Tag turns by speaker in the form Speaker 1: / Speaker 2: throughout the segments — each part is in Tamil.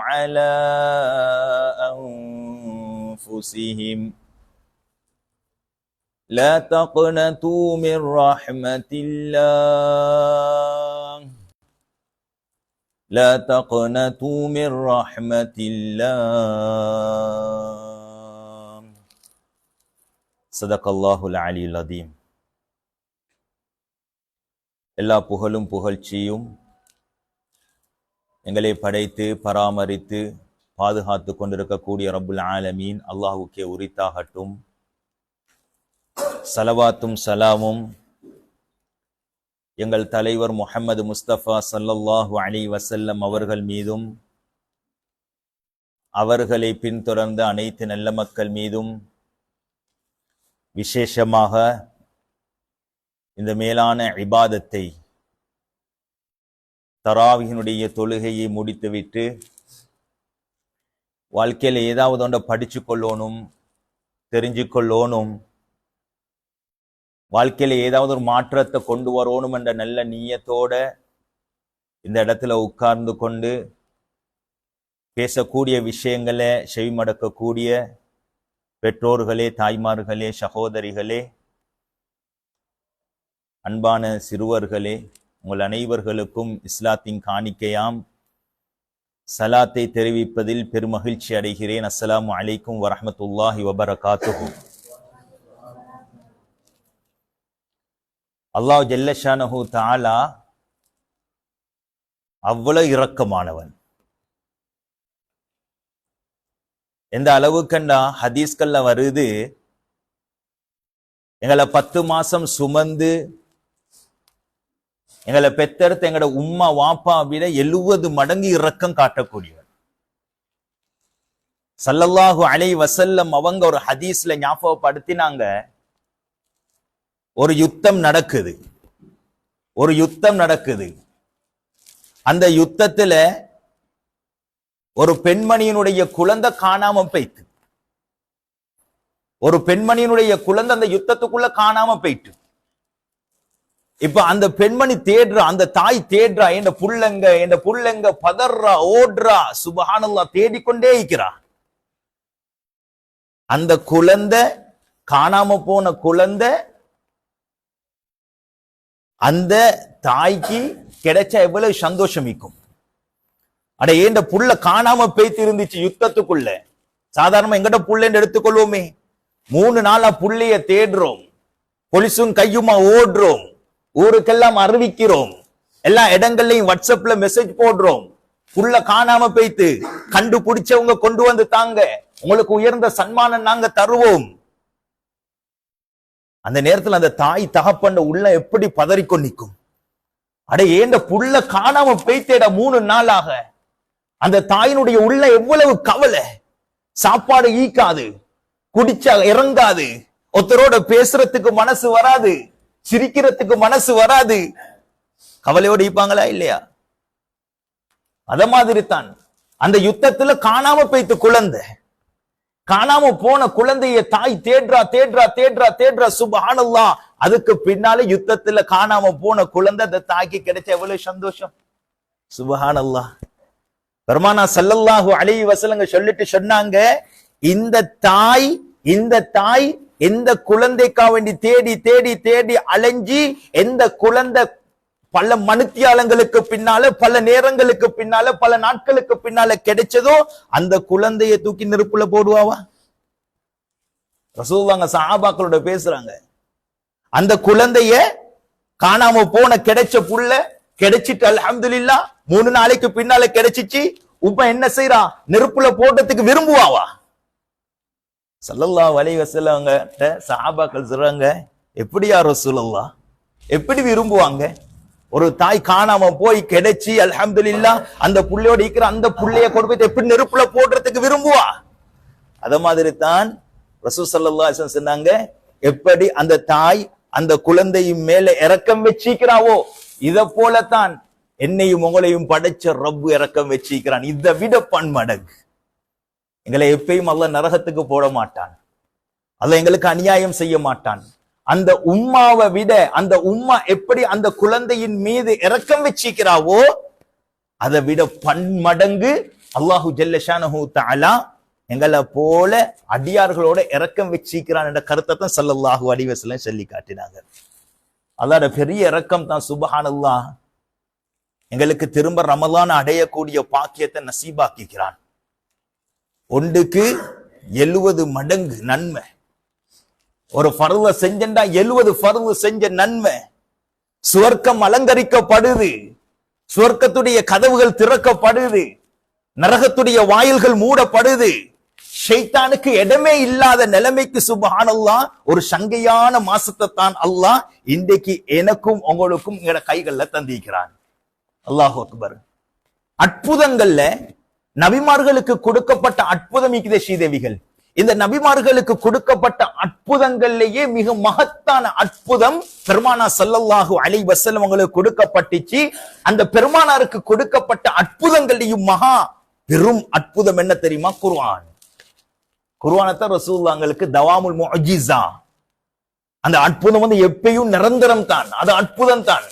Speaker 1: على أنفسهم لا تقنطوا من رحمة الله لا تقنطوا من رحمة الله صدق الله العلي العظيم. எல்லா புகழும் புகழ்ச்சியும் எங்களை படைத்து பராமரித்து பாதுகாத்து கொண்டிருக்கக்கூடிய ரப்புல் ஆலமீன் அல்லாஹ்வுக்கே உரித்தாகட்டும். ஸலவாத்தும் ஸலாமும் எங்கள் தலைவர் முஹம்மது முஸ்தபா ஸல்லல்லாஹு அலைஹி வஸல்லம் அவர்கள் மீதும் அவர்களை பின்தொடர்ந்த அனைத்து நல்ல மக்கள் மீதும், விசேஷமாக இந்த மேலான இபாதத்தை தராவியினுடைய தொழுகையை முடித்துவிட்டு வாழ்க்கையில் ஏதாவது ஒன்றை படிச்சு கொள்ளணும், தெரிஞ்சு கொள்ளணும், வாழ்க்கையில ஏதாவது ஒரு மாற்றத்தை கொண்டு வரணும் என்ற நல்ல நீயத்தோட இந்த இடத்துல உட்கார்ந்து கொண்டு பேசக்கூடிய விஷயங்களை செவிமடக்கக்கூடிய பெற்றோர்களே, தாய்மார்களே, சகோதரிகளே, அன்பான சிறுவர்களே, உங்கள் அனைவர்களுக்கும் இஸ்லாத்தின் காணிக்கையாம் சலாத்தை தெரிவிப்பதில் பெருமகிழ்ச்சி அடைகிறேன். அஸ்ஸலாமு அலைக்கும் வரஹ்மத்துல்லாஹி வபரகாத்துஹு. அல்லாஹ் ஜல்லஷானஹு தஆலா அவ்வளவு இரக்கமானவன். எந்த அளவுக்குண்டா ஹதீஸ்கள்ல வருது, எங்களை 10 மாசம் சுமந்து எங்களை பெத்தெடுத்த எங்களோட உம்மா வாப்பா விட 70 மடங்கு இரக்கம் காட்டக்கூடியவன். ஸல்லல்லாஹு அலைஹி வஸல்லம் அவங்க ஒரு ஹதீஸ்ல ஞாபகப்படுத்தினாங்க, ஒரு யுத்தம் நடக்குது. அந்த யுத்தத்துல ஒரு பெண்மணியினுடைய குழந்தை காணாம போயிட்டு, அந்த யுத்தத்துக்குள்ள காணாம போயிட்டு. இப்ப அந்த பெண்மணி தேடுறா, அந்த தாய் தேடுறா, என் புள்ளங்க பதறா, ஓடுறா, சுப்ஹானல்லாஹ், தேடிக்கொண்டே இருக்கிறா. அந்த குழந்தை, காணாம போன குழந்தை அந்த தாய்க்கு கிடைச்சா எவ்வளவு சந்தோஷம் இருக்கும். அட ஏண்ட புள்ள காணாம போய்த்து இருந்துச்சு யுத்தத்துக்குள்ள. சாதாரணமா எங்கட புள்ளன்னு எடுத்துக்கொள்வோமே, 3 நாளா புள்ளைய தேடுறோம், பொலிசும் கையுமா ஓடுறோம், ஊருக்கெல்லாம் அறிவிக்கிறோம், எல்லா இடங்கள்லயும் வாட்ஸ்அப்ல மெசேஜ் போடுறோம், புள்ள காணாம போய்த்து கண்டுபிடிச்சவங்க கொண்டு வந்து தாங்க, உங்களுக்கு உயர்ந்த சன்மானம் நாங்க தருவோம். அந்த நேரத்துல அந்த தாய் தகப்பண்ட உள்ள எப்படி பதறிக்கொண்டு நிற்கும். அட ஏண்ட புள்ள காணாம போய்த்தேடா 3 நாளாக. அந்த தாயினுடைய உள்ள எவ்வளவு கவலை. சாப்பாடு ஈக்காது, குடிச்சா இறங்காது, ஒருத்தரோட பேசுறதுக்கு மனசு வராது, சிரிக்கிறதுக்கு மனசு வராது. கவலையோடு இருப்பாங்களா இல்லையா? அத மாதிரி தான் அந்த யுத்தத்துல காணாம போய்த்து குழந்தை, காணாம போன குழந்தைய தாய் தேடுறா. சுப்ஹானல்லாஹ், அதுக்கு பின்னால யுத்தத்துல காணாம போன குழந்தை அந்த தாய்க்கு கிடைச்ச எவ்வளவு சந்தோஷம். சுப்ஹானல்லாஹ். பெருமானா ஸல்லல்லாஹு அலைஹி வஸல்லம் சொல்லிட்டு சொன்னாங்க, இந்த தாய் எந்த குழந்தைக்கா வேண்டி தேடி அலைஞ்சி எந்த குழந்தை பல மணித்தியாலங்களுக்கு பின்னால, பல நேரங்களுக்கு பின்னால, பல நாட்களுக்கு பின்னால கிடைச்சதோ அந்த குழந்தைய தூக்கி நெருப்புல போடுவாவா? ரசூலுல்லாஹ் சஹாபாக்களோட பேசுறாங்க. அந்த குழந்தைய காணாம போன கிடைச்ச புள்ள கிடைச்சிட்டு அல்ஹம்துலில்லாஹ் 3 நாளைக்கு பின்னால கிடைச்சிச்சு. உப்ப என்ன செய்யறா? நெருப்புல போட்டதுக்கு விரும்புவாவா? ஸல்லல்லாஹு அலைஹி வஸல்லம் சஹாபாக்கள் சொல்றாங்க, எப்படியா ரசூலுல்லாஹ், எப்படி விரும்புவாங்க? ஒரு தாய் காணாம போய் கிடைச்சி அல்ஹம்துலில்லாஹ் அந்த புள்ளையோட இருக்கிற அந்த புள்ளைய கொண்டு போய் எப்படி நெருப்புல போடுறதுக்கு விரும்புவா? அத மாதிரி தான் ரசூல் ஸல்லல்லாஹு அலைஹி வஸல்லம் சொன்னாங்க, எப்படி அந்த தாய் அந்த குழந்தையின் மேல இரக்கம் வச்சிக்கிறாவோ, இத போலத்தான் என்னையும் உங்களையும் படைச்ச ரப்பு இரக்கம் வச்சிக்கிறான். இதை விட பன்மடங்கு. எங்களை எப்பயும் அல்லாஹ் நரகத்துக்கு போட மாட்டான், அல்லாஹ் எங்களுக்கு அநியாயம் செய்ய மாட்டான். அந்த உம்மாவை விட அந்த உம்மா எப்படி அந்த குழந்தையின் மீது இரக்கம் வச்சிக்கிறாவோ அதை விட பன்மடங்கு அல்லாஹு ஜல்ல ஷானஹு தஆலா எங்களை போல அடியார்களோட இரக்கம் வச்சிக்கிறான் என்ற கருத்தை தான் ஸல்லல்லாஹு அலைஹி வஸல்லம் சொல்லி காட்டினாங்க. அல்லாஹ்வுடைய பெரிய இரக்கம் தான் சுப்ஹானல்லாஹ். எங்களுக்கு திரும்ப ரமலான் அடையக்கூடிய பாக்கியத்தை நசீபாக்கிக்கிறான். ஒன்றுக்கு 70 மடங்கு நன்மை. ஒரு ஃபர்ல செஞ்சா 70 ஃபர்ல செஞ்ச நன்மை. சுவர்க்கம் அலங்கரிக்கப்படுது, சுவர்க்கத்துடைய கதவுகள் திறக்கப்படுது, நரகத்துடைய வாயில்கள் மூடப்படுது, ஷைத்தானுக்கு இடமே இல்லாத நிலைமைக்கு சுப்ஹானல்லாஹ் ஒரு சங்கையான மாசத்தை தான் அல்லாஹ் இன்றைக்கு எனக்கும் உங்களுக்கும் எங்கட கைகள்ல தந்திக்கிறான். அல்லாஹு அக்பர். அற்புதங்கள்ல நபிமார்களுக்கு கொடுக்கப்பட்ட அற்புதம் இருக்குது ஸ்ரீதேவிகள். இந்த நபிமார்களுக்கு கொடுக்கப்பட்ட அற்புதங்கள்லயே மிக மகத்தான அற்புதம் பெருமானா ஸல்லல்லாஹு அலைஹி வஸல்லம் அவங்களுக்கு கொடுக்கப்பட்டுச்சு. அந்த பெருமானாருக்கு கொடுக்கப்பட்ட அற்புதங்களையும் மகா பெரும் அற்புதம் என்ன தெரியுமா? குர்ஆன். குர்ஆனத்தை ரசூலுல்லாஹ்களுக்கு தவாமுல் முஅஜிஸா. அந்த அற்புதம் எப்பயும் நிரந்தரம் தான். அது அற்புதம் தான்.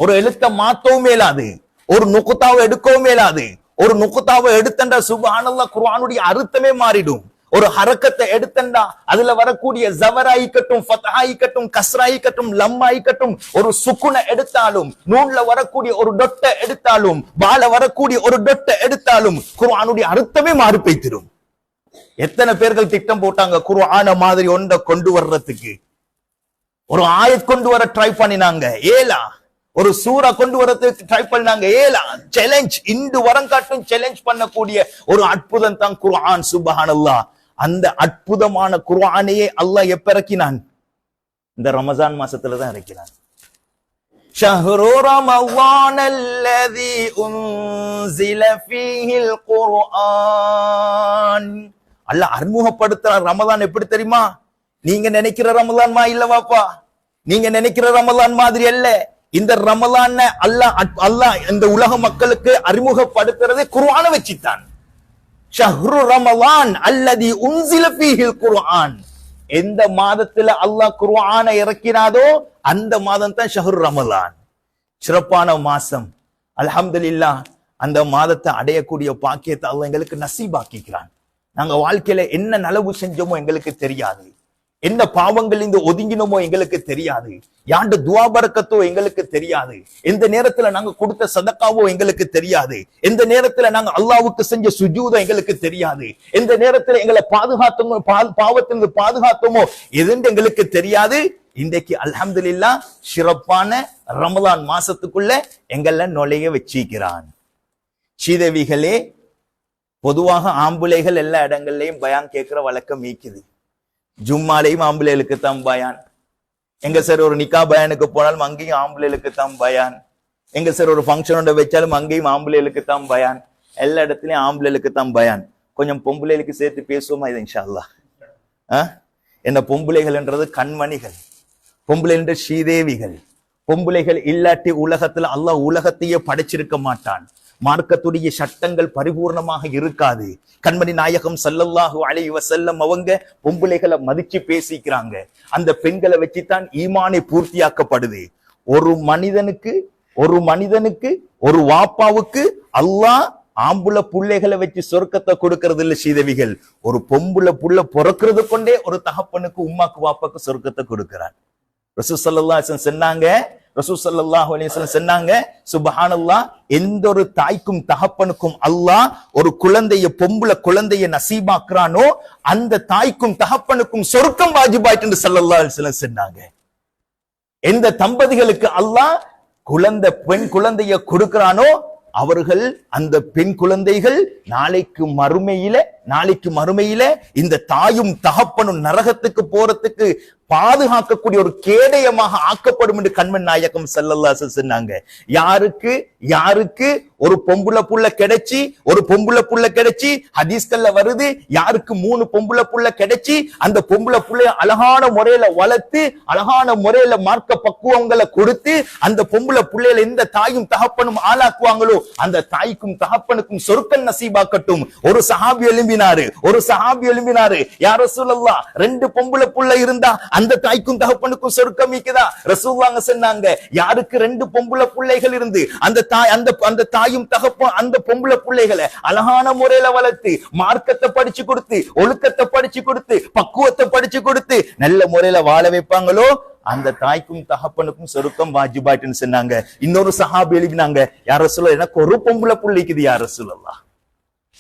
Speaker 1: ஒரு எழுத்த மாத்தவும் மேலாது, ஒரு நுக்தாவை எடுக்கவும் மேலாது. ஒரு நுக்தாவை எடுத்தண்டா சுப்ஹானல்லாஹ் குர்ஆனுடைய அர்த்தமே மாறிடும். ஒரு ஹரக்கத்தை எடுத்தண்டா அதுல வரக்கூடிய ஜவராயிக்கட்டும், ஃபத்ஹாயிக்கட்டும், கஸ்ராயிக்கட்டும், லம்மாயிக்கட்டும், ஒரு சுக்குன எடுத்தாலும், நூன்ல வரக்கூடிய ஒரு டொட்டை எடுத்தாலும், பால வரக்கூடிய ஒரு டொட்டை எடுத்தாலும் குர்ஆனுடைய அர்த்தமே மாறி போய்த்திரும். எத்தனை பேர்கள் திட்டம் போட்டாங்க குர்ஆன மாதிரி ஒன்றை கொண்டு வர்றதுக்கு. ஒரு ஆயத் கொண்டு வர ட்ரை பண்ணினாங்க, ஏலா. ஒரு சூரா கொண்டு வரதுக்கு ட்ரை பண்ணாங்க, ஏலா. சேலஞ்ச் இந்து வரங்காட்டும் சேலஞ்ச் பண்ணக்கூடிய ஒரு அற்புதம் தான் குர்ஆன். சுப்ஹானல்லாஹ். அந்த அற்புதமான குர்ஆனையே அல்லாஹ் எப்ப இறக்கினான்? இந்த ரமஜான் மாசத்துல தான் இறக்கினான். ஷஹ்ரு ரமலானல்லதி உன்ஸில ஃபீஹில் குர்ஆன். அல்லாஹ் அறிமுகப்படுத்துற ரமலான் எப்படி தெரியுமா? நீங்க நினைக்கிற ரமலான் இல்ல வாப்பா, நீங்க நினைக்கிற ரமலான் மாதிரி அல்ல. இந்த ரமலான் அல்லாஹ் இந்த உலக மக்களுக்கு அறிமுகப்படுத்துறதே குர்ஆனை வச்சுத்தான். ஷஹ்ரு ரமலான் அல்லதி உன்ஸில ஃபீஹில் குர்ஆன். எந்த மாதத்துல அல்லாஹ் குர்ஆனை இறக்கினாதோ அந்த மாதம் தான் ஷஹ்ரு ரமலான். சிறப்பான மாசம். அல்ஹம்துலில்லாஹ். அந்த மாதத்தை அடையக்கூடிய பாக்கியத்தை அல்லாஹ் எங்களுக்கு நசீபாக்கிக்கிறான். நாங்க வாழ்க்கையில என்ன நலவு செஞ்சோமோ எங்களுக்கு தெரியாது, என்ன பாவங்கள் இந்த ஒதுங்கினோமோ எங்களுக்கு தெரியாது, யாண்ட துஆ பரக்கத்தோ எங்களுக்கு தெரியாது, எந்த நேரத்துல நாங்க கொடுத்த சதக்காவோ எங்களுக்கு தெரியாது, எந்த நேரத்துல நாங்க அல்லாஹ்வுக்கு செஞ்ச சுஜூதோ எங்களுக்கு தெரியாது, எந்த நேரத்துல எங்களை பாதுகாத்தோமோ, பாவத்திலிருந்து பாதுகாத்தோமோ எதுன்னு எங்களுக்கு தெரியாது. இன்றைக்கு அல்ஹம்துலில்லாஹ் சிறப்பான ரமலான் மாசத்துக்குள்ள எங்களை நுழைய வச்சிக்கிறான். ஸ்ரீதேவிகளே, பொதுவாக ஆம்புலைகள் எல்லா இடங்கள்லயும் பயான் கேட்கிற வழக்கம் மீக்குது. ஜும்மாலையும் ஆம்புலைகளுக்கு தான் பயான். எங்க சார் ஒரு நிக்கா பயானுக்கு போனாலும் அங்கேயும் ஆம்புலைகளுக்கு தான் பயான். எங்க சார் ஒரு ஃபங்க்ஷனோட வச்சாலும் அங்கேயும் ஆம்புலைகளுக்கு தான் பயான். எல்லா இடத்துலயும் ஆம்புலைகளுக்கு தான் பயான். கொஞ்சம் பொம்புலைகளுக்கு சேர்த்து பேசுவோமா இது இன்ஷா அல்லாஹ்? என்ன பொம்புலைகள் என்றது கண்மணிகள், பொம்புலை என்ற ஸ்ரீதேவிகள். பொம்புலைகள் இல்லாட்டி உலகத்துல அல்லாஹ் உலகத்தையே படைச்சிருக்க மாட்டான். மார்க்கத்துடைய சட்டங்கள் பரிபூர்ணமாக இருக்காது. கண்மணி நாயகம் ஸல்லல்லாஹு அலைஹி வஸல்லம் அவங்க பொம்புளைகளை மதிச்சு பேசிக்கிறாங்க. அந்த பெண்களை வச்சுதான் ஈமானை பூர்த்தியாக்கப்படுது. ஒரு மனிதனுக்கு ஒரு வாப்பாவுக்கு அல்லாஹ் ஆம்புல புள்ளைகளை வச்சு சொர்க்கத்தை கொடுக்கறது இல்ல ஸ்ரீதேவிகள். ஒரு பொம்புல புள்ள பிறக்கிறது கொண்டே ஒரு தகப்பனுக்கு உம்மாக்கு வாப்பாக்கு சொர்க்கத்தை கொடுக்கிறார். ரசூல் ஸல்லல்லாஹு அலைஹி வஸல்லம் சொன்னாங்க, சுப்ஹானல்லாஹ், எந்த ஒரு தாய்க்கும் தகப்பனுக்கும் அல்லாஹ் ஒரு குழந்தைய பொம்புல குழந்தைய நசீபாக்குறானோ அந்த தாய்க்கும் தகப்பனுக்கும் சொர்க்கம் வாஜிபாயிட்டு ஸல்லல்லாஹு அலைஹி வஸல்லம் சொன்னாங்க. எந்த தம்பதிகளுக்கு அல்லாஹ் பெண் குழந்தைய கொடுக்கிறானோ அவர்கள் அந்த பெண் குழந்தைகள் நாளைக்கு மறுமையில இந்த தாயும் தகப்பனும் நரகத்துக்கு போறதுக்கு பாதுகாக்கக்கூடிய ஒரு கேடயமாக ஆக்கப்படும் என்று கண்மணி நாயகம் ஸல்லல்லாஹு அலைஹி வஸல்லம் சொன்னாங்க. யாருக்கு ஒரு பொம்புல புள்ள கிடைச்சி ஹதீஸ்கள்ல வருது, யாருக்கு 3 பொம்புல புள்ள கிடைச்சி அந்த பொம்புல புள்ளைய அழகான முறையில வளர்த்து அழகான முறையில மார்க்க பக்குவங்களை கொடுத்து அந்த பொம்புல புள்ளையில எந்த தாயும் தகப்பனும் ஆளாக்குவாங்களோ அந்த தாய்க்கும் தகப்பனுக்கும் சொர்க்கம் நசீபாக்கட்டும். ஒரு சஹாபி எழும்பி எழும்பினாரு. ஒரு சஹாபி எழும்பினாரு, யா ரசூலல்லாஹ், 2 பொம்பளை புள்ள இருந்தா அந்த தாய்க்கும் தகப்பனுக்கும் சொர்க்கம் இருக்குதா? ரசூலுல்லாஹ் சொன்னாங்க, யாருக்கு 2 பொம்பளை பிள்ளைகள் இருந்து அந்த தாயும் தகப்பன் அந்த பொம்பளை பிள்ளைகளை அழகான முறையில வளர்த்து மார்க்கத்தை படிச்சு கொடுத்து ஒழுக்கத்தை படிச்சு கொடுத்து பக்குவத்தை படிச்சு கொடுத்து நல்ல முறையில வாழ வைப்பாங்களோ அந்த தாய்க்கும் தகப்பனுக்கும் சொர்க்கம் வாஜிபாட்டுன்னு சொன்னாங்க. இன்னொரு சஹாபி எழுதினாங்க, யா ரசூலுல்லாஹ், எனக்கு ஒரு பொம்பளை புள்ளைக்குது யா ரசூலுல்லாஹ்.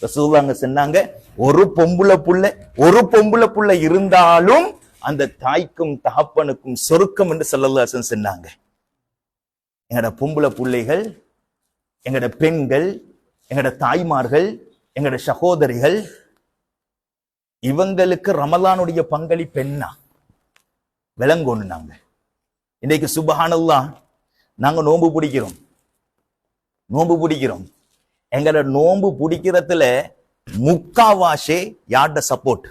Speaker 1: ரசூலுல்லாஹ் சொன்னாங்க, ஒரு பொம்பளை புள்ள இருந்தாலும் அந்த தாய்க்கும் தகப்பனுக்கும் சொர்க்கம் என்று ஸல்லல்லாஹு அலைஹி வஸல்லம் சொன்னாங்க. எங்கட பொம்பளை பிள்ளைகள், எங்கட பெண்கள், எங்கட தாய்மார்கள், எங்கட சகோதரிகள், இவங்களுக்கு ரமலானுடைய பங்களிப்பு என்ன விளங்கொண்டு நாங்க இன்னைக்கு சுப்ஹானல்லாஹ் நாங்க நோன்பு பிடிக்கிறோம். எங்கட நோன்பு பிடிக்கிறதுல முக்காவாசே யார்ட சப்போர்ட்?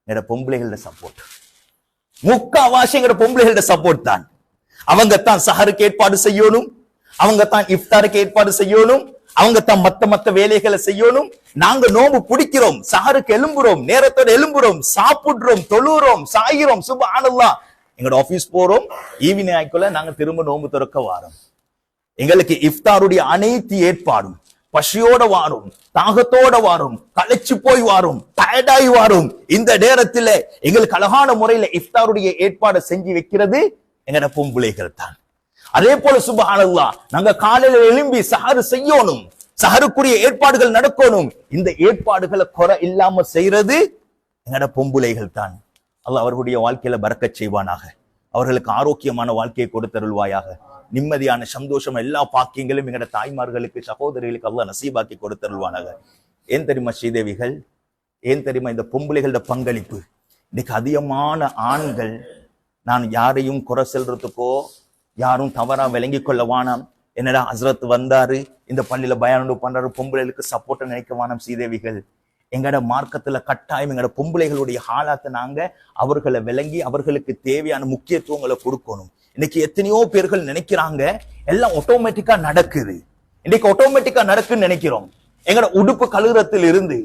Speaker 1: எங்கட பொம்பளைகளோட சப்போர்ட். முக்காவாசி எங்கட பொம்பளைகளோட சப்போர்ட் தான். அவங்க தான் சஹருக்கு ஏற்பாடு செய்யணும், அவங்க தான் இஃப்தாருக்கு ஏற்பாடு செய்யணும், அவங்க தான் மத்த வேலைகளை செய்யணும். நாங்க நோம்பு பிடிக்கிறோம், சஹருக்கு எழும்புறோம், நேரத்தோட எழும்புறோம், சாப்பிடுறோம், தொழுறோம், சாகிறோம், சுப்ஹானல்லாஹ். எங்களோட ஆபீஸ் போறோம், ஈவினிங் ஆயிக்குள்ள நாங்க திரும்ப நோம்பு திறக்க வாரோம். எங்களுக்கு இஃப்தாருடைய அனைத்து ஏற்பாடும் பசியோட வாரும், தாகத்தோட வாரும், களைச்சு போய் வாரும், டயர்டாய் வாரும். இந்த நேரத்துல எங்களுக்கு அழகான முறையில இஃப்தாருடைய ஏற்பாடு செஞ்சு வைக்கிறது எங்கட பொம்பளைகள் தான். அதே போல சுப்ஹானல்லாஹ், நாங்க காலையில எழும்பி சஹரு செய்யணும், சஹருக்குரிய ஏற்பாடுகள் நடக்கணும். இந்த ஏற்பாடுகளை குறை இல்லாம செய்யறது எங்கட பொம்பளைகள் தான். அல்லாஹ் அவர்களுடைய வாழ்க்கையில பரக்கத் செய்வானாக, அவர்களுக்கு ஆரோக்கியமான வாழ்க்கையை கொடுத்தருள்வாயாக, நிம்மதியான சந்தோஷம் எல்லா பாக்கியங்களும் எங்கட தாய்மார்களுக்கு சகோதரிகளுக்கு அல்லாஹ் நசீபாக்கி கொடுத்தருள்வானாக. ஏன் தெரியுமா ஸ்ரீதேவிகள், ஏன் தெரியுமா இந்த பொம்பளைகளோட பங்களிப்பு? இன்னைக்கு அதிகமான ஆண்கள், நான் யாரையும் குறை செல்றதுக்கோ யாரும் தவறா விளங்கி கொள்ள வானாம், என்னடா ஹஸ்ரத் வந்தாரு இந்த பள்ளியில பயானு பண்றாரு பொம்பளைகளுக்கு சப்போர்ட் நினைக்க வானம். ஸ்ரீதேவிகள், எங்கட மார்க்கத்துல கட்டாயம் எங்கட பொம்பளைகளுடைய ஹாலாத்தை நாங்க அவர்களை விளங்கி அவர்களுக்கு தேவையான முக்கியத்துவங்களை கொடுக்கணும். இன்னைக்கு எத்தனையோ பேர்கள் நினைக்கிறாங்க எல்லாம் ஆட்டோமேட்டிக்கா நடக்குது. இன்னைக்கு ஆட்டோமேட்டிக்கா நடக்குன்னு நினைக்கிறோம். எங்கட உடுப்பு கழுகுறத்தில் இருந்து,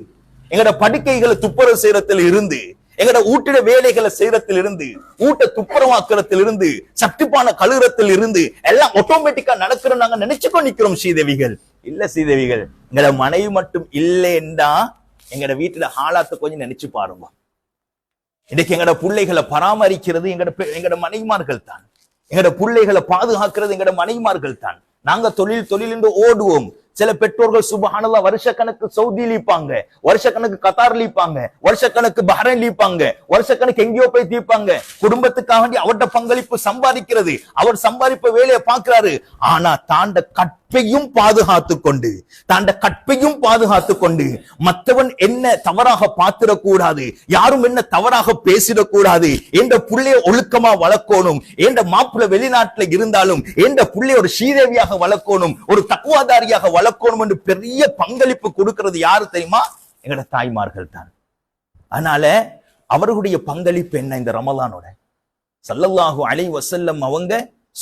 Speaker 1: எங்கட படுக்கைகளை துப்புரவு செய்யறதுல இருந்து, எங்கட ஊட்டிட வேலைகளை செய்யறதுல இருந்து, ஊட்ட துப்புரவாக்குறதுல இருந்து, சட்டிப்பான கழுகுறத்தில் இருந்து எல்லாம் ஆட்டோமேட்டிக்கா நடக்கிற நாங்க நினைச்சுக்கோ நிக்கிறோம். ஸ்ரீதேவிகள் இல்ல, ஸ்ரீதேவிகள் எங்கட மனைவி மட்டும் இல்லைன்னா எங்கட வீட்டுல ஹாலாத்தை கொஞ்சம் நினைச்சு பாருங்க. இன்னைக்கு எங்கட பிள்ளைகளை பராமரிக்கிறது எங்கட மனைவிமார்கள் தான். எங்கட பிள்ளைகளை பாதுகாக்கிறது எங்கட மனைவிமார்கள் தான். நாங்க தொழில் என்று ஓடுவோம். சில பெற்றோர்கள் சுப்ஹானல்லாஹ் வருஷக்கணக்கு சவுதி லீப்பாங்க, வருஷக்கணக்கு கத்தார் லீப்பாங்க, வருஷக்கணக்கு பஹ்ரைன் லீப்பாங்க, வருஷக்கணக்கு எங்கேயோ போய் தீப்பாங்க. குடும்பத்துக்காக வேண்டி அவருடைய பங்களிப்பு சம்பாதிக்கிறது, அவர் சம்பாதிப்ப வேலையை பார்க்கிறாரு. ஆனா தாண்ட கற்பையும் பாதுகாத்து கொண்டு மற்றவன் என்ன தவறாக பார்த்திடக்கூடாது, யாரும் என்ன தவறாக பேசிடக்கூடாது, என்ற புள்ளைய ஒழுக்கமா வளர்க்கணும், என்ற மாப்பிள்ளை வெளிநாட்டுல இருந்தாலும் என்ற புள்ளைய ஒரு ஸ்ரீதேவியாக வளர்க்கணும், ஒரு தக்குவாதாரியாக வளர்க்கணும் என்று பெரிய பங்களிப்பு கொடுக்கிறது யாரு தெரியுமா? எங்கட தாய்மார்கள் தான். அதனால அவர்களுடைய பங்களிப்பு என்ன? இந்த ரமலானோட ஸல்லல்லாஹு அலைஹி வஸல்லம் அவங்க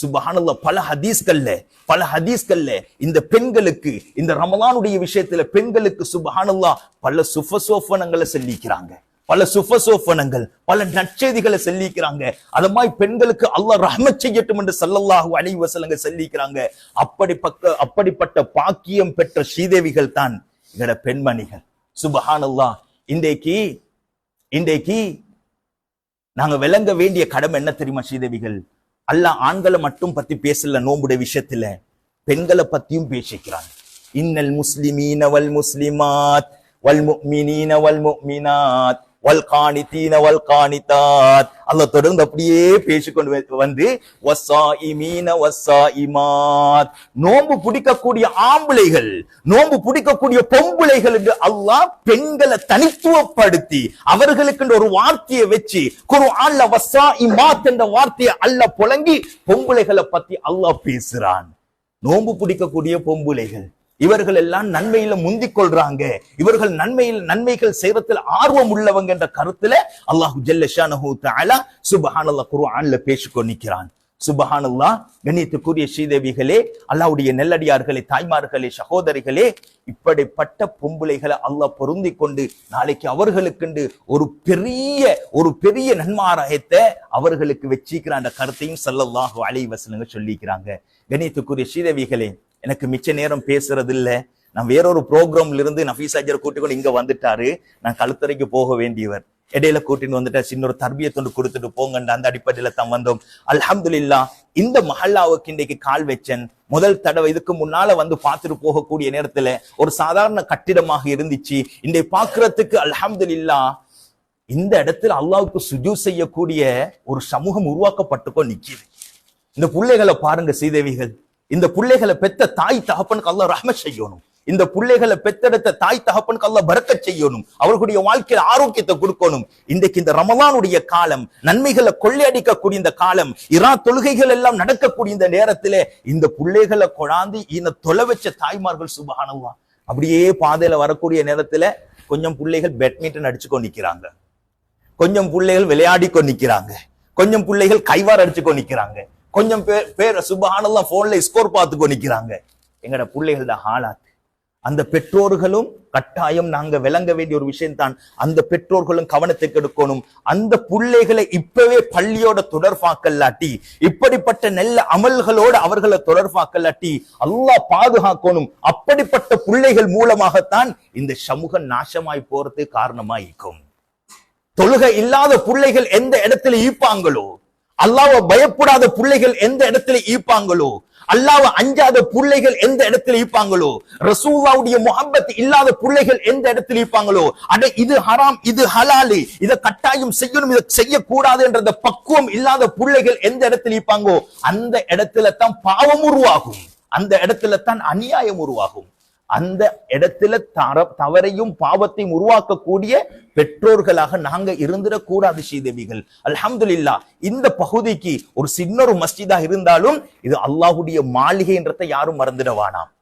Speaker 1: சுப்ஹானல்லாஹ் பல ஹதீஸ்கள்ல இந்த பெண்களுக்கு, இந்த ரமலானுடைய விஷயத்துல பெண்களுக்கு சுப்ஹானல்லாஹ் பல சுஃபசோஃபனங்களை சொல்லிக்கிறாங்க, பல சுஃபசோஃபனங்கள், பல நற்செய்திகளை சொல்லிக்கிறாங்க. அது மாதிரி பெண்களுக்கு அல்லாஹ் ரஹ்மத் செய்யட்டும் என்று ஸல்லல்லாஹு அலைஹி வஸல்லம் சொல்லிக்கிறாங்க. அப்படிப்பட்ட பாக்கியம் பெற்ற ஸ்ரீதேவிகள் தான் எங்கட பெண்மணிகள். சுப்ஹானல்லாஹ், இன்றைக்கு நாங்க விளங்க வேண்டிய கடமை என்ன தெரியுமா ஸ்ரீதேவிகள்? அல்லாஹ் ஆண்களை மட்டும் பத்தி பேசல, நோம்புடைய விஷயத்துல பெண்களை பத்தியும் பேசிக்கிறான். இன்னல் முஸ்லிமீன வல் முஸ்லிமாத் வல் முஃமினீன வல் முஃமினாத் வல் கானிதீன வல் கானிதாத். அல்லாஹ் தொடர்ந்து அப்படியே பேசிக்கொண்டு வந்து வஸ்ஸாயிமீன வஸ்ஸாயிமாத், நோன்பு பிடிக்கக்கூடிய ஆம்பளைகள், நோன்பு பிடிக்கக்கூடிய பொம்பளைகள் என்று அல்லாஹ் பெண்களை தனித்துவப்படுத்தி அவர்களுக்கு ஒரு வார்த்தையை வச்சு குர்ஆன்ல வஸ்ஸாயிமாத் என்ற வார்த்தையை அல்லாஹ் புழங்கி பொம்பளைகளை பத்தி அல்லாஹ் பேசுறான். நோன்பு பிடிக்கக்கூடிய பொம்பளைகள் இவர்கள் எல்லாம் நன்மையில முந்திக் கொள்றாங்க, இவர்கள் நன்மைகள் செய்யறதுல ஆர்வம் உள்ளவங்க என்ற கருத்துல அல்லாஹு ஜல்ல ஷானஹு தஆலா சுப்ஹானல்லாஹ் குர்ஆன்ல பேசிக்கொண்டிருக்கிறான். சுபஹானல்லாஹ். கண்ணியத்துக்குரிய ஸ்ரீதேவிகளே, அல்லாஹ்வுடைய நெல்லடியார்களே, தாய்மார்களே, சகோதரிகளே, இப்படிப்பட்ட பொம்புளைகளை அல்லாஹ் பொருந்தி கொண்டு நாளைக்கு அவர்களுக்கு ஒரு பெரிய நன்மாராயத்தை அவர்களுக்கு வச்சிக்கிற அந்த கருத்தையும் ஸல்லல்லாஹு அலைஹி வஸல்லம் சொல்லிக்கிறாங்க. கண்ணியத்துக்குரிய ஸ்ரீதேவிகளே, எனக்கு மிச்ச நேரம் பேசுறது இல்ல. நான் வேறொரு ப்ரோக்ராம்ல இருந்து நஃபீஸாஜர் கூட்டிக்கொண்டு இங்க வந்துட்டாரு. நான் கழுத்தறைக்கு போக வேண்டியவர். இடையில கூட்டின்னு வந்துட்டா சின்ன ஒரு தர்பியத்தொண்டு கொடுத்துட்டு போங்கன்ற அந்த அடிப்படையில தான் வந்தோம். அல்ஹம்துலில்லாஹ். இந்த மஹல்லாவுக்கு இன்றைக்கு கால் வச்சேன். முதல் தடவை இதுக்கு முன்னால வந்து பார்த்துட்டு போகக்கூடிய நேரத்துல ஒரு சாதாரண கட்டிடமாக இருந்துச்சு. இன்றைய பாக்குறதுக்கு அல்ஹம்துலில்லாஹ் இந்த இடத்துல அல்லாஹ்வுக்கு சுஜூத் செய்யக்கூடிய ஒரு சமூகம் உருவாக்கப்பட்டுக்கோ நிக்குது. இந்த பிள்ளைகளை பாருங்க சீதேவிகள், இந்த பிள்ளைகளை பெத்த தாய் தகப்பனுக்கு அல்லாஹ் ரஹ்மத் செய்யணும். இந்த பிள்ளைகளை பெத்தெடுத்த தாய் தகப்பனுக்கு அல்லாஹ் பரக்கத் செய்யணும். அவர்களுடைய வாழ்க்கையில ஆரோக்கியத்தை கொடுக்கணும். இன்றைக்கு இந்த ரமலானுடைய காலம், நன்மைகளை கொள்ளையடிக்கக்கூடிய இந்த காலம், இரா தொழுகைகள் எல்லாம் நடக்கக்கூடிய இந்த நேரத்திலே இந்த பிள்ளைகளை கொண்டாந்து இந்த தொலை வச்ச தாய்மார்கள் சுபஹானல்லாஹ் அப்படியே பாதையில வரக்கூடிய நேரத்துல கொஞ்சம் பிள்ளைகள் பேட்மிண்டன் அடிச்சுக்கொண்டு நிக்கிறாங்க, கொஞ்சம் பிள்ளைகள் விளையாடி கொண்டு நிக்கிறாங்க, கொஞ்சம் பிள்ளைகள் கைவார் அடிச்சுக்கொண்டு நிக்கிறாங்க, கொஞ்சம் பேர் சுபஹானல்லாஹ் போன்ல ஸ்கோர் பார்த்துக்கொண்டு நிக்கிறாங்க. எங்கட பிள்ளைகளோட ஹாலாத் அந்த பெற்றோர்களும் கட்டாயம் நாங்க விளங்க வேண்டிய ஒரு விஷயம் தான். அந்த பெற்றோர்களும் கவனத்துக்கு எடுக்கணும். அந்த பிள்ளைகளை இப்பவே பள்ளியோட தொடர்பாக்கல்லாட்டி, இப்படிப்பட்ட நல்ல அமல்களோட அவர்களை தொடர்பாக்கல்லாட்டி அல்லாஹ் பாதுகாக்கணும். அப்படிப்பட்ட பிள்ளைகள் மூலமாகத்தான் இந்த சமூகம் நாசமாய் போறது காரணமாயிருக்கும். தொழுகை இல்லாத பிள்ளைகள் எந்த இடத்துல ஈப்பாங்களோ, அல்லாஹ்வை பயப்படாத பிள்ளைகள் எந்த இடத்துல ஈப்பாங்களோ, அல்லாஹ்வை அஞ்சாத பிள்ளைகள் எந்த இடத்துல ஈப்பாங்களோ, ரசூலுல்லாஹ்வுடைய முஹப்பத் இல்லாத பிள்ளைகள் எந்த இடத்துல ஈப்பாங்களோ, அட இது ஹராம் இது ஹலால், இத கட்டாயம் செய்யணும் இத செய்யக்கூடாது என்ற பக்குவம் இல்லாத பிள்ளைகள் எந்த இடத்துல ஈப்பாங்கோ அந்த இடத்துல தான் பாவம் உருவாகும், அந்த இடத்துல தான் அநியாயம் உருவாகும். அந்த இடத்துல தவறையும் பாவத்தையும் உருவாக்கக்கூடிய பெற்றோர்களாக நாங்க இருந்துடக்கூடாது ஸ்ரீதேவிகள். அல்ஹம்துலில்லாஹ். இந்த பகுதிக்கு ஒரு சின்ன ஒரு மஸ்ஜிதா இருந்தாலும் இது அல்லாஹ்வுடைய மாளிகைன்றதை யாரும் மறந்துடவானாம்.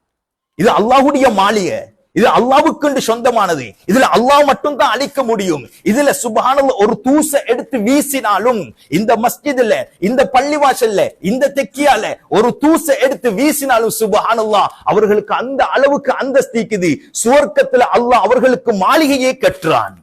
Speaker 1: இது அல்லாஹ்வுடைய மாளிகை, இது அல்லாஹ்வுக்கு சொந்தமானது. இதுல அல்லாஹ் மட்டும் தான் அழிக்க முடியும். இதுல சுப்ஹானல்லாஹ் ஒரு தூச எடுத்து வீசினாலும், இந்த மஸ்ஜிதுல, இந்த பள்ளிவாசல்ல, இந்த தெக்கியால ஒரு தூச எடுத்து வீசினாலும் சுப்ஹானல்லாஹ் அவர்களுக்கு அந்த அளவுக்கு அந்தஸ்திக்குது. சுவர்க்கத்துல அல்லாஹ் அவர்களுக்கு மாளிகையை கட்டுறான்,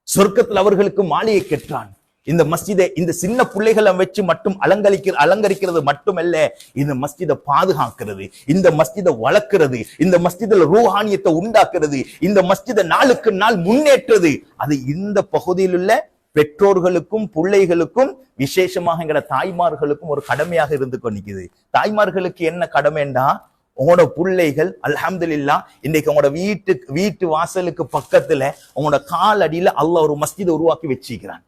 Speaker 1: சொர்க்கத்தில் அவர்களுக்கு மாளிகை கட்டுறான். இந்த மஸ்ஜிதை இந்த சின்ன பிள்ளைகளை வச்சு மட்டும் அலங்கரிக்கிறது மட்டுமல்ல, இந்த மஸ்ஜிதை பாதுகாக்கிறது, இந்த மஸ்ஜிதை வளர்க்கிறது, இந்த மஸ்ஜிதில் ரூஹானியத்தை உண்டாக்குறது, இந்த மஸ்ஜிதை நாளுக்கு நாள் முன்னேற்றது. அது இந்த பகுதியில் உள்ள பெற்றோர்களுக்கும் பிள்ளைகளுக்கும் விசேஷமாக எங்கட தாய்மார்களுக்கும் ஒரு கடமையாக இருந்து கொண்டிருக்குது. தாய்மார்களுக்கு என்ன கடமைண்டா, உங்களோட பிள்ளைகள் அல்ஹம்துலில்லாஹ் இன்னைக்கு உங்களோட வீட்டு வாசலுக்கு பக்கத்துல உங்களோட கால் அடியில அல்லாஹ் ஒரு மஸ்ஜிதை உருவாக்கி வச்சிருக்கிறான்.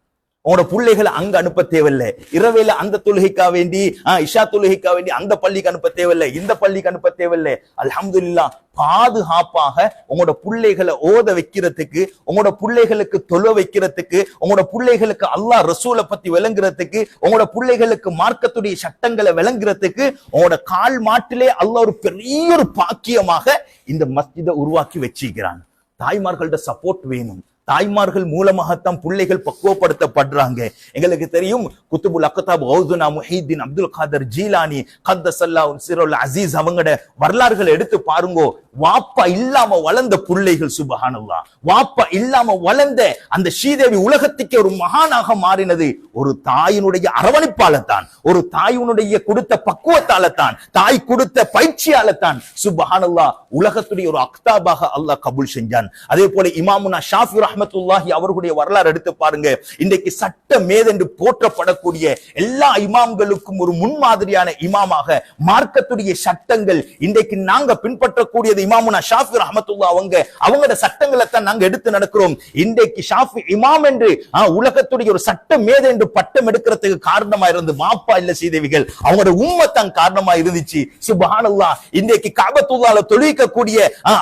Speaker 1: உங்களோட பிள்ளைகளை அங்க அனுப்ப தேவையில்லை. இரவேல அந்த தொழுகைக்கா வேண்டி இஷா தொழுகைக்கா வேண்டி அந்த பள்ளிக்கு அனுப்ப தேவையில்லை, இந்த பள்ளிக்கு அனுப்ப தேவையில்லை. அல்ஹம்துலில்லாஹ் பாதுகாப்பாக உங்களோட பிள்ளைகளை ஓத வைக்கிறதுக்கு, உங்களோட பிள்ளைகளுக்கு தொழ வைக்கிறதுக்கு, உங்களோட பிள்ளைகளுக்கு அல்லாஹ் ரசூலை பத்தி விளங்குறதுக்கு, உங்களோட பிள்ளைகளுக்கு மார்க்கத்துடைய சட்டங்களை விளங்குறதுக்கு உங்களோட கால் மாட்டிலே அல்லாஹ் ஒரு பெரிய ஒரு பாக்கியமாக இந்த மஸ்ஜிதை உருவாக்கி வச்சிருக்கிறான். தாய்மார்களோட சப்போர்ட் வேணும். தாய்மார்கள் மூலமாகத்தான் பிள்ளைகள் பக்குவப்படுத்தப்படுறாங்க. எங்களுக்கு தெரியும் குத்துபுல் அக்தாப் கௌசுனா முஹீத்தீன் அப்துல் காதர் ஜீலானி கத்தஸல்லாஹு சிர்ருல் அஸீஸ் அவங்களோட வரலாறுகளை எடுத்து பாருங்கோ. வாப்பா இல்லாம வளர்ந்த பிள்ளைகள் சுப்ஹானல்லாஹ், வாப்பா இல்லாம வளர்ந்த அந்த ஸ்ரீதேவி உலகத்துக்கு ஒரு மகானாக மாறினது ஒரு தாயினுடைய அரவணைப்பாலத்தான், ஒரு தாயினுடைய கொடுத்த பக்குவத்தாலத்தான், தாய் கொடுத்த பயிற்சியாலத்தான் சுப்ஹானல்லாஹ் உலகத்துடைய ஒரு அக்தாபாக அல்லாஹ் கபூல் செஞ்சான். அதே போல இமாமுனா ஷாஃபி ரஹ்மத்துல்லாஹி அவர்களுடைய வரலாறு எடுத்து பாருங்க. இன்றைக்கு சட்ட மேதென்று போற்றப்படக்கூடிய எல்லா இமாம்களுக்கும் ஒரு முன்மாதிரியான இமாமாக மார்க்கத்துடைய சட்டங்கள் இன்றைக்கு நாங்க பின்பற்றக்கூடியது இமாமுனா ஷாஃபி ரஹ்மத்துல்லாஹ் அவங்களோட சட்டங்களை தான் நாங்க எடுத்து நடக்கிறோம். இன்றைக்கு ஷாஃபி இமாம் என்று உலகத்துடைய ஒரு சட்ட மேதை என்று பட்டம் எடுக்கிறதுக்கு காரணமா இருந்து மாப்பா இல்ல சீதேவிகள், அவங்களோட உம்மத்தான் காரணமா இருந்துச்சு. சுப்ஹானல்லாஹ். இன்றைக்கு கஅபத்துல்லாஹ்ல தொழுவிக்கக்கூடிய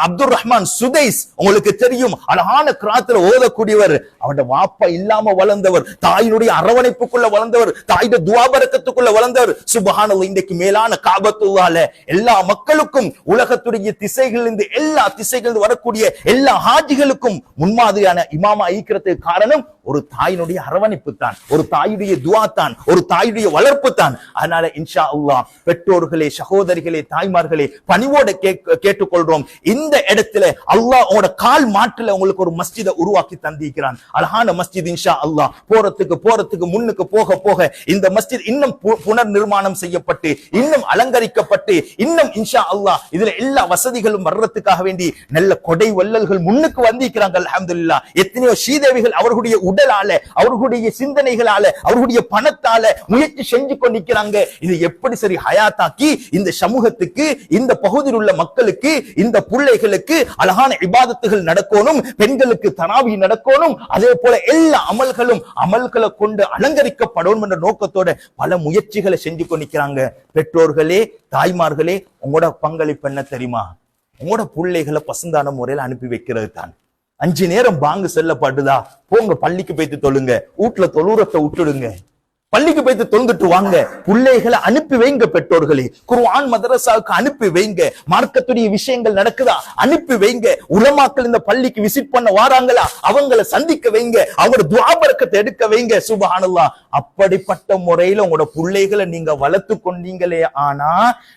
Speaker 1: அப்துல் ரஹ்மான் சுதைஸ் உங்களுக்கு தெரியும், அழகான கிராத்துல ஓதக்கூடியவர். அவனோட வாப்பா இல்லாம வளர்ந்தவர், தாயினுடைய அரவணைப்புக்குள்ள வளர்ந்தவர், தாயுடைய துவாபரக்கத்துக்குள்ள வளர்ந்தவர். சுப்ஹானல்லாஹ், இன்றைக்கு மேலான காபத்துல்லாஹ்ல எல்லா மக்களுக்கும், உலகத்துடைய திசைகளிலிருந்து, எல்லா திசைகளிலிருந்து வரக்கூடிய எல்லா ஹாஜிகளுக்கும் முன்மாதிரியான இமாமா ஈக்கிறதுக்கு காரணம் ஒரு தாயினுடைய அரவணைப்பு தான், ஒரு தாயுடைய துவா தான், ஒரு தாயுடைய வளர்ப்பு தான். அதனால இன்ஷா அல்லாஹ் பெற்றோர்களே, சகோதரிகளே, தாய்மார்களே, பணிவோட கேட்டுக்கொள்றோம். இந்த இடத்துல அல்லாஹ் உங்களோட கால் மாற்றுல உங்களுக்கு ஒரு மஸ்ஜிதை உருவாக்கி தந்திருக்கிறான். அழகான மஸ்ஜித் இன்ஷா அல்லாஹ். போறதுக்கு முன்னுக்கு போக போக இந்த மஸ்ஜித் இன்னும் புனர் நிர்மாணம் செய்யப்பட்டு, இன்னும் அலங்கரிக்கப்பட்டு, இன்னும் இன்ஷா அல்லாஹ் இதுல எல்லா வசதிகளும் வர்றதுக்காக வேண்டி நல்ல கொடை வள்ளல்கள் முன்னுக்கு வந்திருக்கிறாங்க. அல்ஹம்துலில்லாஹ். எத்தனையோ ஸ்ரீதேவிகள் அவர்களுடைய உடலால, அவர்களுடைய சிந்தனைகளால, அவர்களுடைய பணத்தால முயற்சி செஞ்சு கொண்டிருக்கிறாங்க. இது எப்படி சரி ஹயாத்தாக்கி இந்த சமூகத்துக்கு, இந்த பகுதியில் உள்ள மக்களுக்கு, இந்த பிள்ளைகளுக்கு அழகான இபாதத்துகள் நடக்கணும், பெண்களுக்கு தராவி நடக்கணும், அதே போல எல்லா அமல்களை கொண்டு அலங்கரிக்கப்படும் என்ற நோக்கத்தோட பல முயற்சிகளை செஞ்சு கொண்டிருக்கிறாங்க. பெற்றோர்களே, தாய்மார்களே, உங்களோட பங்களிப்பு என்ன தெரியுமா? உங்களோட பிள்ளைகளை பசுந்தான முறையில் அனுப்பி வைக்கிறது தான். 5 நேரம் பாங்கு செல்லப்படுதா, போங்க பள்ளிக்கு போய்த்து தொழுங்க, வீட்டுல தொழுறத்தை விட்டுடுங்க, பள்ளிக்கு போய்த்து தொழுந்துட்டு வாங்க. பிள்ளைகளை அனுப்பி வைங்க. பெற்றோர்களே, குர்ஆன் மதரசாவுக்கு அனுப்பி வைங்க. மார்க்கத்துடைய விஷயங்கள் நடக்குதா, அனுப்பி வைங்க. உலமாக்கள் இந்த பள்ளிக்கு விசிட் பண்ண வாராங்களா, அவங்களை சந்திக்க வைங்க, அவங்களோட துஆ பரக்கத்தை எடுக்க வைங்க. சுப்ஹானல்லாஹ். அப்படிப்பட்ட முறையில உங்களோட பிள்ளைகளை நீங்க வளர்த்து கொண்டீங்களே, ஆனா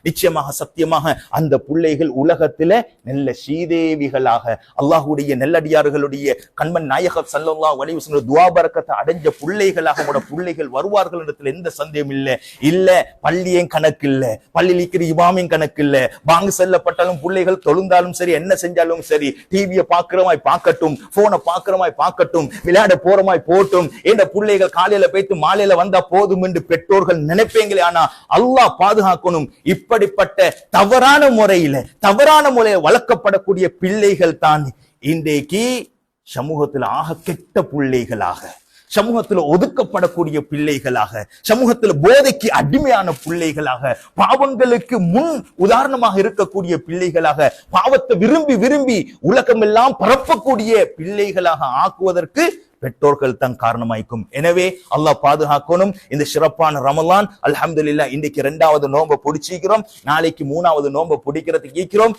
Speaker 1: நிச்சயமாக சத்தியமாக அந்த பிள்ளைகள் உலகத்துல நல்ல ஸ்ரீதேவிகளாக, அல்லாஹ்வுடைய நல்லடியார்களுடைய கண்மன் நாயகம் ஸல்லல்லாஹு அலைஹி வஸல்லம் துஆ பரக்கத்தை அடைஞ்ச பிள்ளைகளாக உங்களோட பிள்ளைகள் வருவார்கள். எந்த சந்தேகம் இல்ல. பள்ளியும் கணக்கு இல்ல, பள்ளியில் இருக்கிற இமாமின் கணக்கு இல்ல. பாங்கு செல்லப்பட்டாலும் பிள்ளைகள் தொழுந்தாலும் சரி, என்ன செஞ்சாலும் சரி, டிவியை பாக்குறமாய் பார்க்கட்டும், போனை பாக்குறமாய் பார்க்கட்டும், விளையாட போறமாய் போட்டும், என்ற பிள்ளைகள் காலையில போய்த்து மாலையில வந்தா போதும் என்று பெற்றோர்கள் நினைப்பீங்களே. ஆனா அல்லாஹ் பாதுகாக்கணும். இப்படிப்பட்ட தவறான முறையில வளர்க்கப்படக்கூடிய பிள்ளைகள் தான் இன்றைக்கு சமூகத்தில் ஆக கெட்ட பிள்ளைகளாக, சமூகத்துல ஒதுக்கப்படக்கூடிய பிள்ளைகளாக, சமூகத்துல போதைக்கு அடிமையான பிள்ளைகளாக, பாவங்களுக்கு முன் உதாரணமாக இருக்கக்கூடிய பிள்ளைகளாக, பாவத்தை விரும்பி உலகமெல்லாம் பரப்பக்கூடிய பிள்ளைகளாக ஆக்குவதற்கு பெற்றோர்கள் தான் காரணமாய்க்கும். எனவே அல்லாஹ் பாதுகாக்கணும். இந்த சிறப்பான ரமலான் அல்ஹம்துலில்லாஹ், இன்றைக்கு 2வது நோன்பை பிடிச்சிக்கிறோம், நாளைக்கு 3வது நோன்பை பிடிக்கிறதுக்கு இருக்கிறோம்.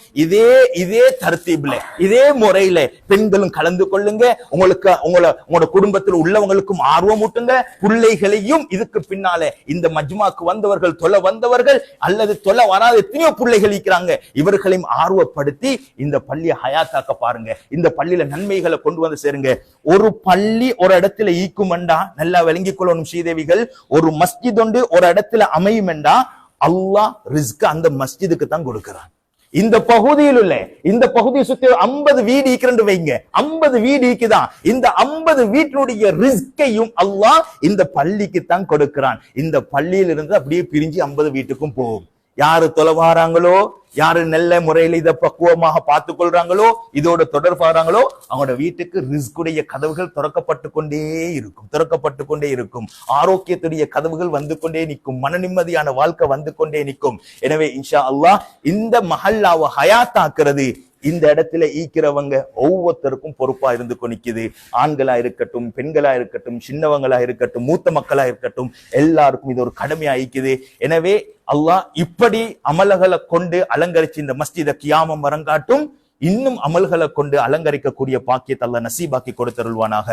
Speaker 1: இதே தர்த்தீப்ல, இதே முறையில பெண்களும் கலந்து கொள்ளுங்க. உங்களோட குடும்பத்தில் உள்ளவங்களுக்கும் ஆர்வம் ஊட்டுங்க. பிள்ளைகளையும் இதுக்கு பின்னால இந்த மஜ்மாக்கு வந்தவர்கள், தொலை வந்தவர்கள் அல்லது தொலை வராத எத்தனையோ பிள்ளைகள் இருக்கிறாங்க, இவர்களையும் ஆர்வப்படுத்தி இந்த பள்ளியை ஹயாத்தாக்க பாருங்க. இந்த பள்ளியில நன்மைகளை கொண்டு வந்து சேருங்க. ஒரு பள்ளி ஒரு இடத்துல ஈக்குமெண்டா நல்லா விளங்கிக் கொள்ளணும் ஸ்ரீதேவிகள். ஒரு மஸ்ஜித் ஒன்று ஒரு இடத்துல அமையும் என்றா அல்லாஹ் ரிஸ்க் அந்த மஸ்ஜிதுக்கு தான் கொடுக்கிறான். இந்த பகுதியை சுத்தி 50 வீடு ஈக்கிறண்டு வைங்க, 50 வீடு ஈக்குதான். இந்த 50 வீட்டினுடைய ரிஸ்கையும் அல்லாஹ் இந்த பள்ளிக்கு தான் கொடுக்கிறான். இந்த பள்ளியில இருந்து அப்படியே பிரிஞ்சு 50 வீட்டுக்கும் போகும். யாரு தொலைவாராங்களோ, யாரு நல்ல முறையில இதை பக்குவமாக பார்த்துக் கொள்றாங்களோ, இதோட தொடர்பாகிறாங்களோ, அவங்களோட வீட்டுக்கு ரிஸ்குடைய கதவுகள் திறக்கப்பட்டு கொண்டே இருக்கும். ஆரோக்கியத்துடைய கதவுகள் வந்து கொண்டே நிற்கும். மன நிம்மதியான வாழ்க்கை வந்து கொண்டே நிற்கும். எனவே இன்ஷா அல்லாஹ் இந்த மஹல்லாவை ஹயாத்தாக்குறது இந்த இடத்துல ஈக்கிறவங்க ஒவ்வொருத்தருக்கும் பொறுப்பா இருந்து கொண்டிருக்குது. ஆண்களா இருக்கட்டும், பெண்களா இருக்கட்டும், சின்னவங்களா இருக்கட்டும், மூத்த மக்களா இருக்கட்டும், எல்லாருக்கும் இது ஒரு கடமையா ஈக்குது. எனவே அல்லாஹ் இப்படி அமல்களை கொண்டு அலங்கரிச்சு இந்த மஸ்ஜிதை கியாமம் வரங்காட்டும் இன்னும் அமல்களை கொண்டு அலங்கரிக்கக்கூடிய பாக்கியத்தை அல்லாஹ் நசீபாக்கி கொடுத்தருள்வானாக.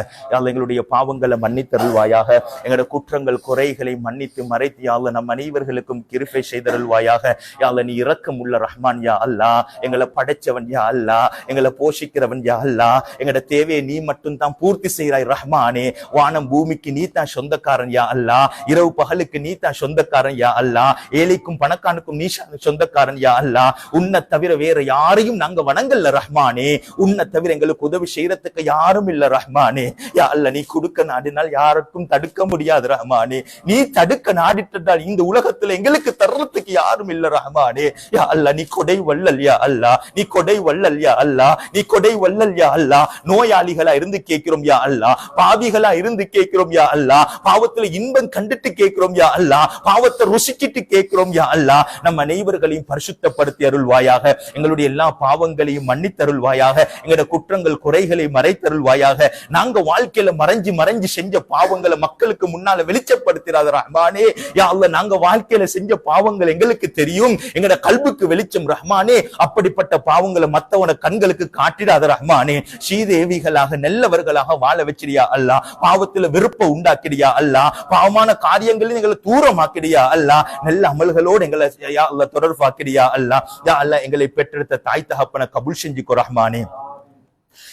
Speaker 1: எங்களுடைய பாவங்களை மன்னித்தருள்வாயாக. எங்களோட குற்றங்கள் குறைகளை மன்னித்து மறைத்து அல்லாஹ் நம் அனைவர்களுக்கும் கிருபை செய்தருள்வாயாக. அல்லாஹ் நீ இரக்கம் உள்ள ரஹ்மான் யா அல்லாஹ். எங்களை படைச்சவன் யா அல்லாஹ், எங்களை போஷிக்கிறவன் யா அல்லாஹ். எங்களோட தேவையை நீ மட்டும் தான் பூர்த்தி செய்கிறாய் ரஹ்மானே. வானம் பூமிக்கு நீ தான் சொந்தக்காரன் யா அல்லாஹ். இரவு பகலுக்கு நீ தான் சொந்தக்காரன் யா அல்லாஹ். ஏழைக்கும் பணக்கானுக்கும் நீ சொந்தக்காரன் யா அல்லாஹ். உன்னை தவிர வேற யாரையும் நாங்க வணங்கல ரஹ்மானே. உன்னை தவிர எங்களுக்கு உதவி செய்யறதுக்கு யாரும் இல்ல ரஹ்மானே. யா அல்லாஹ் நீ கொடுக்க நாடினால் யாருக்கும் தடுக்க முடியாது ரஹ்மானே. நீ தடுக்க நாடிட்டால் இந்த உலகத்துல எங்களுக்கு தர்றதுக்கு யாரும் இல்ல ரஹ்மானே. யா அல்லாஹ் நீ கொடை வள்ளல் யா அல்லாஹ், நீ கொடை வள்ளல் யா அல்லாஹ், நீ கொடை வள்ளல் யா அல்லாஹ். நோயாளிகளா இருந்து கேட்கிறோம் யா அல்லாஹ், பாவிகளா இருந்து கேட்கிறோம் யா அல்லாஹ், பாவத்துல இன்பம் கண்டுட்டு கேட்கிறோம் யா அல்லாஹ், பாவத்தை ருசிக்கிட்டு கேட்கிறோம் யா அல்லாஹ். நம்ம அனைவர்களையும் பரிசுத்தப்படுத்தி அருள்வாயாக. எங்களுடைய எல்லா பாவங்களையும் பாவங்களையும் மன்னித்தருள்வாயாக. எங்கட குற்றங்கள் குறைகளை மறைத்தருள்வாயாக. நாங்க வாழ்க்கையில மறைஞ்சு செஞ்ச பாவங்களை மக்களுக்கு முன்னால வெளிச்சப்படுத்திடாத ரஹ்மானே. யா அல்லாஹ், நாங்க வாழ்க்கையில செஞ்ச பாவங்கள் எங்களுக்கு தெரியும், எங்கட கல்புக்கு வெளிச்சம் ரஹ்மானே. அப்படிப்பட்ட பாவங்களை மத்தவன கண்களுக்கு காட்டிடாத ரஹ்மானே. ஸ்ரீதேவிகளாக நல்லவர்களாக வாழ வச்சிரியா அல்லாஹ். பாவத்துல விருப்ப உண்டாக்கிறியா அல்லாஹ். பாவமான காரியங்களில் எங்களை தூரமாக்கிறியா அல்லாஹ். நல்ல அமல்களோடு எங்களை யா அல்லாஹ் தொடர்பாக்கிறியா அல்லாஹ். யா அல்லாஹ், எங்களை பெற்றெடுத்த தாய் தகப்பனை கபூல் செஞ்சுக்கோ ரஹ்மானே.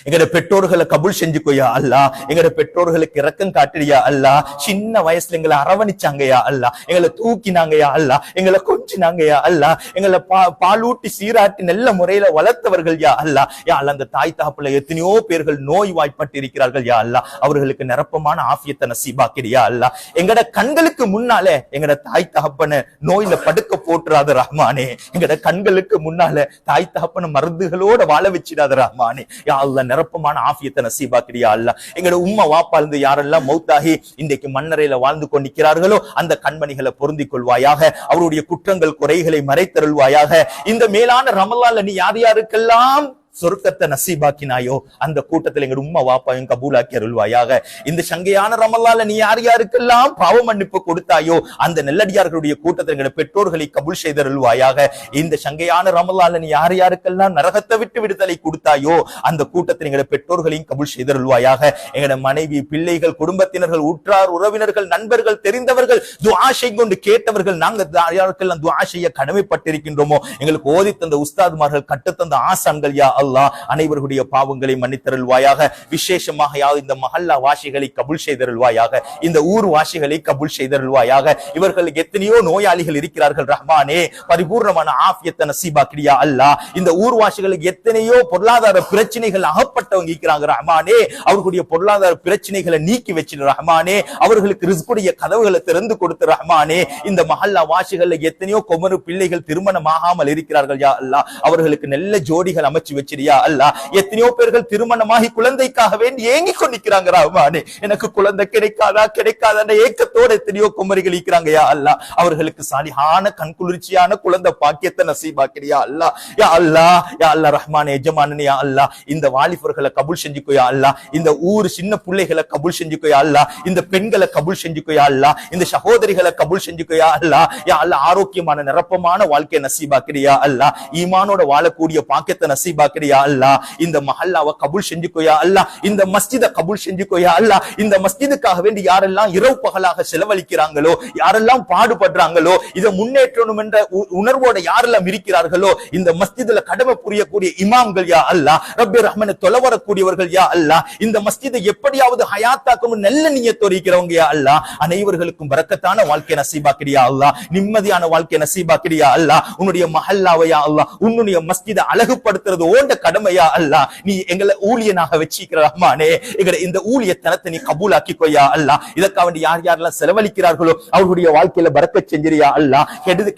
Speaker 1: எங்கட பெற்றோர்களை கபூல் செஞ்சுக்கோயா அல்லாஹ். எங்கட பெற்றோர்களுக்கு இரக்கம் காட்டுறியா அல்லாஹ். சின்ன வயசுல எங்களை அரவணிச்சாங்கயா அல்லாஹ், எங்களை தூக்கினாங்கயா அல்லாஹ், எங்களை கொஞ்சினாங்கயா அல்லாஹ், எங்களை பாலூட்டி சீராட்டி நல்ல முறையில வளர்த்தவர்கள் யா அல்லாஹ். யா அல்லாஹ், அந்த தாய் தகப்புல எத்தனையோ பேர்கள் நோய் வாய்ப்பட்டு இருக்கிறார்கள் யா அல்லாஹ். அவர்களுக்கு நிரப்பமான ஆஃபியத்தை நசீபாக்கிறியா அல்லாஹ். எங்கட கண்களுக்கு முன்னால எங்கட தாய் தகப்பன நோயில படுக்க போட்டுறாத ரஹ்மானே. எங்கட கண்களுக்கு முன்னால தாய் தகப்பன மருந்துகளோட வாழ வச்சிடாத ரஹ்மானே. யா அல்லாஹ், நிரப்பமான ஆஃபியத்தை நசீபாக்கிறியா அல்லாஹ். எங்களோட உம்மா வாப்பா இருந்து யாரெல்லாம் மௌத்தாகி இன்றைக்கு மண்ணறையில வாழ்ந்து கொண்டிருக்கிறார்களோ அந்த கண்மணிகளை பொருந்திக் கொள்வாயாக. அவருடைய குற்றங்கள் குறைகளை மறைத்தருள்வாயாக. இந்த மேலான ரமலான்ல நீ யார் யாருக்கெல்லாம் சொர்க்கத்தை நசீபாக்கினாயோ அந்த கூட்டத்தில் எங்க உம்மா வாப்பாயும் கபூலாக்கி அருள்வாயாக. இந்த சங்கையான ரமலான்ல நீ யார் யாருக்கெல்லாம் பாவ மன்னிப்பு கொடுத்தாயோ அந்த நல்லடியார்களுடைய கூட்டத்தில் எங்க பெற்றோர்களை கபூல் செய்தருள்வாயாக. இந்த சங்கையான ரமலான்ல நீ யார் யாருக்கெல்லாம் நரகத்தை விட்டு விடுதலை கொடுத்தாயோ அந்த கூட்டத்தில் எங்க பெற்றோர்களையும் கபூல் செய்தருள்வாயாக. எங்களோட மனைவி, பிள்ளைகள், குடும்பத்தினர்கள், உற்றார் உறவினர்கள், நண்பர்கள், தெரிந்தவர்கள், துஆ செய்து கேட்டவர்கள், நாங்க யாருக்கெல்லாம் துஆ செய்ய கடமைப்பட்டிருக்கின்றோமோ எங்களுக்கு ஓதி தந்த உஸ்தாதுமார்கள், கட்டுத்தந்த ஆசான்கள் யா அல்லாஹ், அனைவருடைய பாவங்களை மன்னித்தருள்வாயாக. விசேஷமாக இந்த மஹல்லா வாசிகளை கபூல் செய்தருள்வாயாக. இந்த ஊர் வாசிகளை கபூல் செய்தருள்வாயாக. இவர்களுக்கு எத்தனையோ நோயாளிகள் இருக்கிறார்கள் ரஹ்மானே. பரிபூர்ணமான ஆஃபியத்தை நசீபாக்கிறியா அல்லாஹ். இந்த ஊர்வாசிகளுக்கு எத்தனையோ பொருளாதார பிரச்சனைகள் அகப்பட்டவங்க இருக்கிறாங்க ரஹ்மானே. அவர்களுடைய பொருளாதார பிரச்சனைகளை நீக்கி வச்சிரு ரஹ்மானே. அவர்களுக்கு ரிஸ்குடைய கதவுகளை திறந்து கொடுத்து ரஹ்மானே. இந்த மஹல்லா வாசிகள் எத்தனையோ குமரு பிள்ளைகள் திருமணமாகாமல் இருக்கிறார்கள் யா அல்லாஹ். அவர்களுக்கு நல்ல ஜோடிகள் அமைச்சு வச்சிரு யா அல்லாஹ். எத்தனையோ பேர்கள் திருமணமாகி குழந்தைக்காக வேண்டி ஏங்கி கொண்டிருக்கிறாங்க ரஹ்மானே. எனக்கு குழந்தை கிடைக்காத ஏக்கத்தோட எத்தனையோ குமரிகள் இருக்கிறாங்க யா அல்லாஹ். அவர்களுக்கு சாலிஹான கண்குளிர்ச்சியான குழந்தை பாக்கியத்தை நசீபாக்கிறியா அல்லாஹ். யா அல்லாஹ், யா அல்லாஹ் ரஹ்மானே, எஜமானனே யா அல்லாஹ். இந்த வாலிபர்களை கபூல் செஞ்சுக்கோ யா அல்லாஹ். இந்த ஊர் சின்ன பிள்ளைகளை கபூல் செஞ்சுக்கோ யா அல்லாஹ். இந்த பெண்களை கபூல் செஞ்சுக்கோ யா அல்லாஹ். இந்த சகோதரிகளை கபூல் செஞ்சுக்கோ யா அல்லாஹ். யா அல்லாஹ், ஆரோக்கியமான நிரப்பமான வாழ்க்கையை நசீபாக்கிறியா அல்லாஹ். ஈமானோட வாழக்கூடிய பாக்கியத்தை நசீபாக்கிறியா அல்லாஹ். இந்த மஹல்லாவை கபூல் செஞ்சுக்கோ யா அல்லாஹ். இந்த மஸ்ஜிதை கபூல் செஞ்சுக்கோ யா அல்லாஹ். இந்த மஸ்ஜிதுக்காக வேண்டி யாரெல்லாம் இரவு பகலாக செலவழிக்கிறாங்களோ, யாரெல்லாம் பாடுபடுறாங்களோ, இதை முன்னேற்றணும் என்ற உணர்வோட யாரெல்லாம் இருக்கிறார்களோ, இந்த மஸ்ஜிதுல கடமை புரியக்கூடிய இமாம்கள் யா அல்லாஹ், ரப்பி ரஹ்மானே, தொலைவரக்கூடியவர்கள் யா அல்லாஹ், இந்த மஸ்ஜிதை எப்படியாவது ஹயாத்தாக்கணும் நல்ல நியத்தோடு இருக்கிறவங்க யா அல்லாஹ், அனைவர்களுக்கும் பரக்கத்தான வாழ்க்கை நசீபாக்கிறியா அல்லாஹ். நிம்மதியான வாழ்க்கை நசீபாக்கிறியா அல்லாஹ். உன்னுடைய மஹல்லாவை யா அல்லாஹ், உன்னுடைய மஸ்ஜிதை அழகுபடுத்துறது ஓண்ட கடமையா அல்லாஹ். நீ எங்களை ஊழியனாக வச்சிருக்கிற ரஹ்மானே. எங்களை இந்த ஊழியத்தனத்தை நீ கபூலாக்கிக்கோ யா அல்லாஹ். இதற்காக வேண்டி யார் யாரெல்லாம் செலவழிக்கிறார்களோ அவர்களுடைய வாழ்க்கையில பரக்கத் செஞ்சிரியா அல்லாஹ்.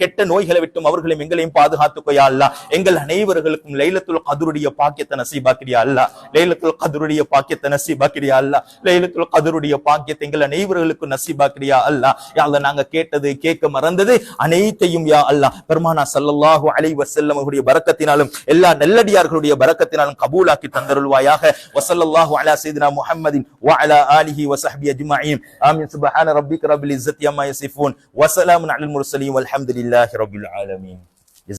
Speaker 1: கெட்ட நோய்களை விட்டும் அவர்களையும் எங்களையும் பாதுகாத்துக்கோ யா அல்லாஹ். எங்கள் அனைவர்களுக்கும் லைலத்துல் கத்ருடைய பாக்கியத்தை நசீபாக்கிறியா அல்லாஹ். லைலத்துல் கத்ருடைய பாக்கியத்தை நசீபாக்கிறியா அல்லாஹ். லைலத்துல் கத்ருடைய பாக்கியத்தை எங்கள் அனைவர்களுக்கும் நசீபாக்கிறியா அல்லாஹ். யா அல்லாஹ், நாங்க கேட்டது கேட்க மறந்தது அனைத்தையும் யா அல்லாஹ் பெருமானா ஸல்லல்லாஹு அலைஹி வஸல்லம் அவருடைய பரக்கத்தினாலும் எல்லா நல்லடியார்களுடைய பரக்கத்தினாலும் கபூலாக்கி தந்தருள்வாயாக. வஸல்லல்லாஹு அலா சய்யிதினா முஹம்மதின் வ அலா ஆலிஹி வ ஸஹ்பிஹி அஜ்மஈன். ஆமீன். சுப்ஹான ரப்பிக ரப்பில் இஸ்ஸத்தி அம்மா யசிஃபூன் வ ஸலாமுன் அலல் முர்ஸலீன் வல்ஹம்துலில்லாஹி ரப்பில் ஆலமீன்.